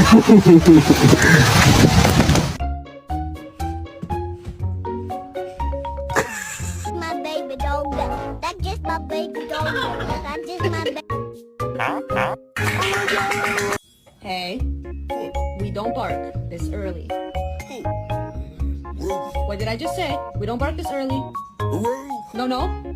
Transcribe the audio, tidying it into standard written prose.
My baby dog. That's just my baby dog. That's just my baby. Hey, we don't bark this early. What did I just say? We don't bark this early. No, no.